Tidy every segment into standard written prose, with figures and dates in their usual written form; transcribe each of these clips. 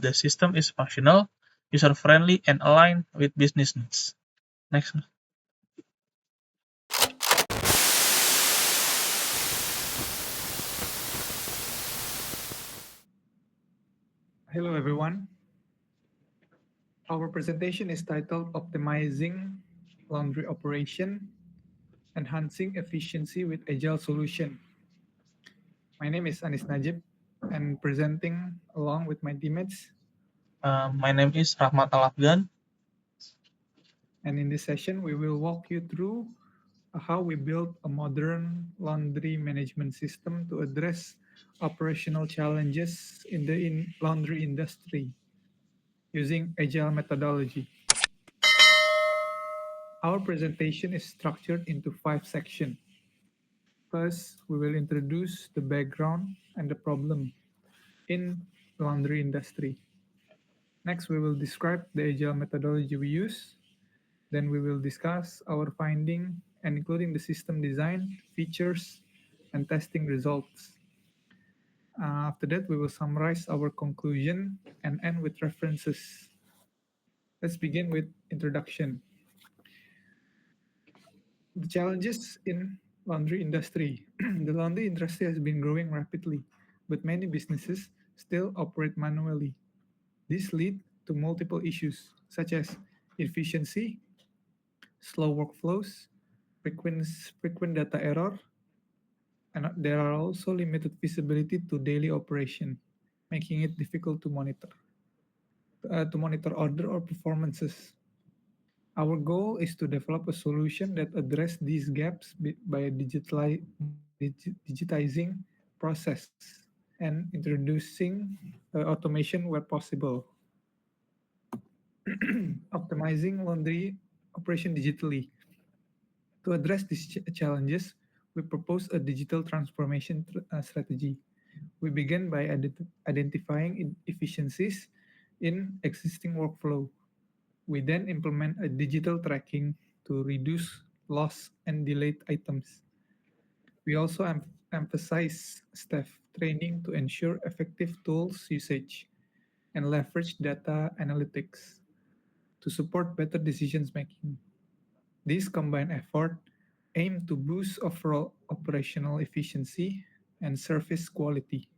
the system is functional, user-friendly, and aligned with business needs. Next. Hello, everyone. Our presentation is titled Optimizing Laundry Operation, Enhancing Efficiency with Agile Solution. My name is Anis Najib, and presenting along with my teammates. My name is Rahmat Al-Afgan. And in this session, we will walk you through how we build a modern laundry management system to address operational challenges in the laundry industry using Agile methodology. Our presentation is structured into 5 sections. First, we will introduce the background and the problem in laundry industry. Next, we will describe the Agile methodology we use. Then we will discuss our finding and including the system design, features, and testing results. After that, we will summarize our conclusion and end with references. Let's begin with introduction. The challenges in laundry industry. The laundry industry has been growing rapidly, but many businesses still operate manually. This leads to multiple issues such as efficiency, slow workflows, frequent data error, and there are also limited visibility to daily operation, making it difficult to monitor order or performances. Our goal is to develop a solution that address these gaps by digitizing process and introducing automation where possible. Optimizing laundry operation digitally. To address these challenges, we propose a digital transformation strategy. We begin by identifying inefficiencies in existing workflow. We then implement a digital tracking to reduce lost and delayed items. We also emphasize staff training to ensure effective tools usage and leverage data analytics to support better decisions making. These combined effort aim to boost overall operational efficiency and service quality.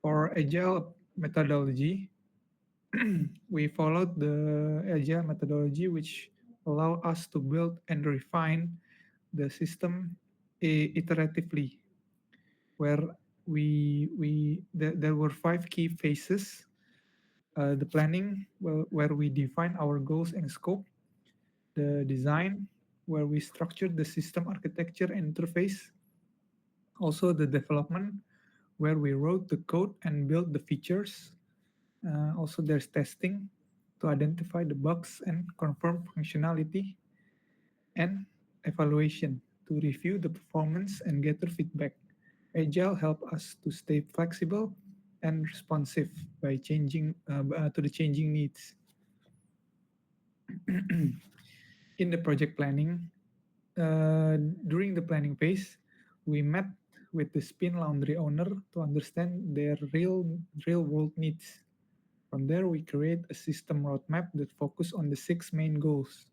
For Agile methodology, we followed the Agile methodology, which allow us to build and refine the system iteratively, where there were 5 key phases. The planning, where we define our goals and scope. The design, where we structured the system architecture and interface. Also the development, where we wrote the code and built the features. Also there's testing to identify the bugs and confirm functionality, and evaluation to review the performance and gather feedback. Agile help us to stay flexible and responsive by changing to the changing needs. In the project planning, during the planning phase, we met with the spin laundry owner to understand their real world needs. From there, we create a system roadmap that focus on the 6 main goals.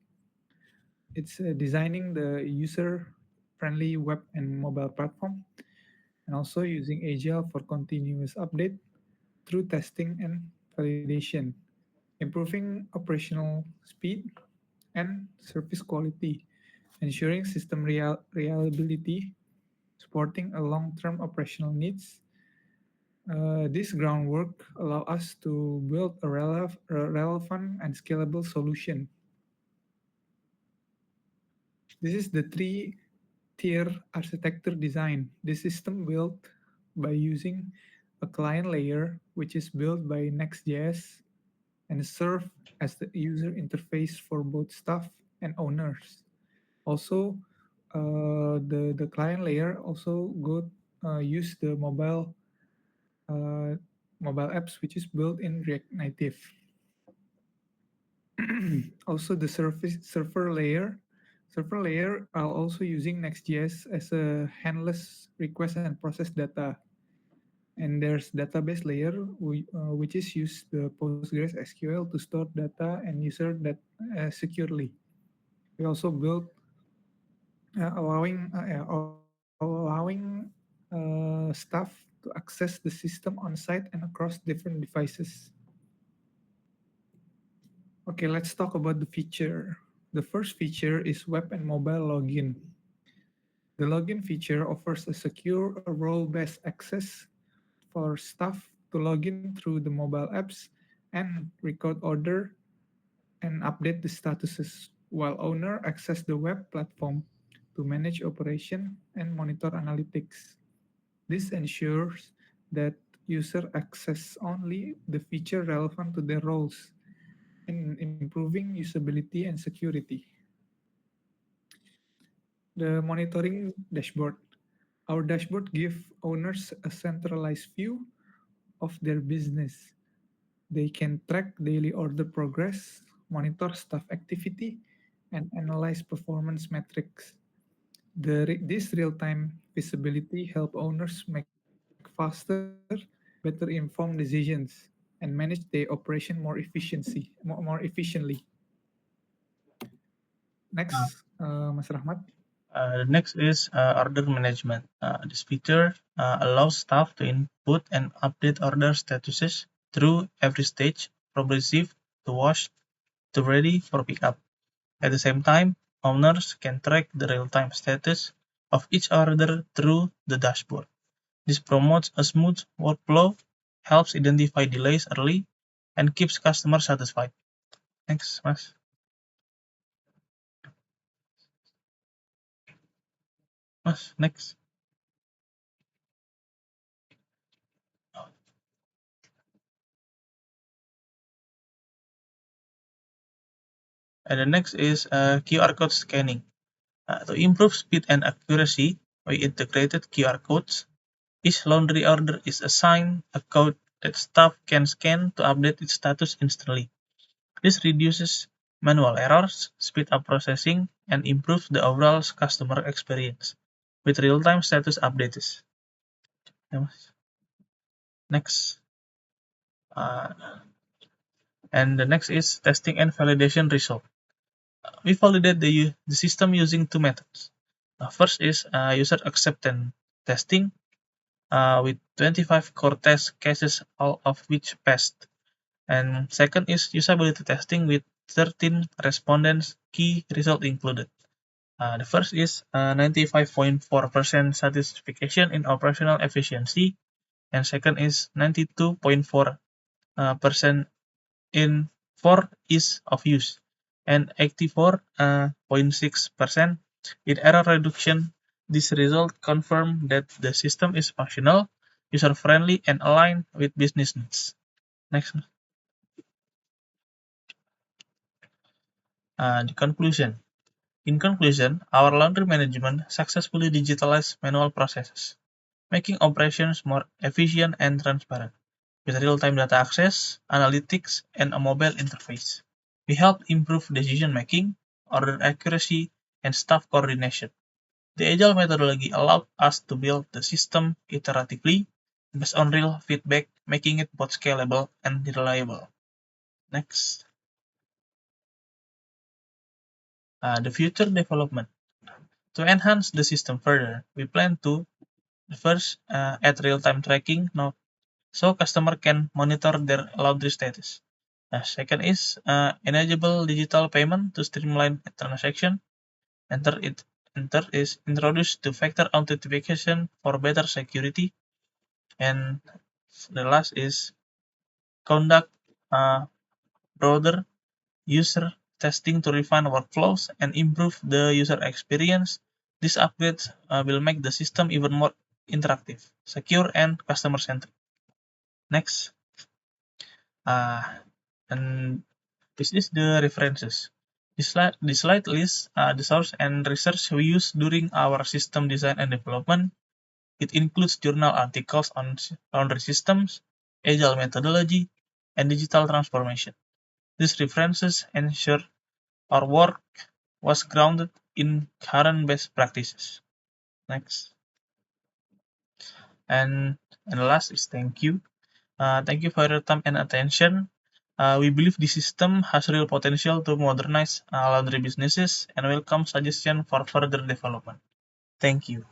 It's designing the user-friendly web and mobile platform, and also using Agile for continuous update through testing and validation, improving operational speed and service quality, ensuring system reliability, supporting a long-term operational needs. This groundwork allow us to build a relevant and scalable solution. This is the 3-tier architecture design. This system built by using a client layer, which is built by Next.js and serve as the user interface for both staff and owners. Also, the client layer also use the mobile apps, which is built in React Native. Also, the server layer are also using Next.js as a handless request and process data. And there's database layer, which is use the Postgres SQL to store data and user that securely. We also build allowing staff to access the system on site and across different devices. Okay, let's talk about the feature. The first feature is web and mobile login. The login feature offers a secure role-based access for staff to log in through the mobile apps and record order and update the statuses, while owner access the web platform to manage operation and monitor analytics. This ensures that user access only the feature relevant to their roles and improving usability and security. The monitoring dashboard. Our dashboard give owners a centralized view of their business. They can track daily order progress, monitor staff activity, and analyze performance metrics. This real-time visibility help owners make faster, better informed decisions and manage their operation more efficiently. Next, Mas Rahmat. The next is order management. This feature allows staff to input and update order statuses through every stage, from receive to wash to ready for pickup. At the same time, owners can track the real-time status of each order through the dashboard. This promotes a smooth workflow, helps identify delays early, and keeps customers satisfied. Next, Mas. Mas, next. And the next is QR code scanning. To improve speed and accuracy, we integrated QR codes. Each laundry order is assigned a code that staff can scan to update its status instantly. This reduces manual errors, speed up processing, and improves the overall customer experience with real-time status updates. Next. And the next is testing and validation result. We validate the system using two methods. First is user acceptance testing with 25 core test cases, all of which passed. And second is usability testing with 13 respondents, key result included. The first is 95.4% satisfaction in operational efficiency, and second is 92.4% in for ease of use, and 84.6% in error reduction. This result confirm that the system is functional, user-friendly, and aligned with business needs. Next. The conclusion. In conclusion, our laundry management successfully digitalized manual processes, making operations more efficient and transparent. With real-time data access, analytics, and a mobile interface, we help improve decision-making, order accuracy, and staff coordination. The Agile methodology allowed us to build the system iteratively based on real feedback, making it both scalable and reliable. Next. The future development. To enhance the system further, we plan to first add real-time tracking now so customer can monitor their laundry status. Second is enable digital payment to streamline transaction. And third is introduce two-factor authentication for better security. And the last is conduct broader user testing to refine workflows and improve the user experience. These upgrades will make the system even more interactive, secure, and customer-centric. Next. And this is the references. This slide lists the source and research we use during our system design and development. It includes journal articles on laundry systems, agile methodology, and digital transformation. These references ensure our work was grounded in current best practices. Next. And the last is thank you. Thank you for your time and attention. We believe this system has real potential to modernize laundry businesses and welcome suggestion for further development. Thank you.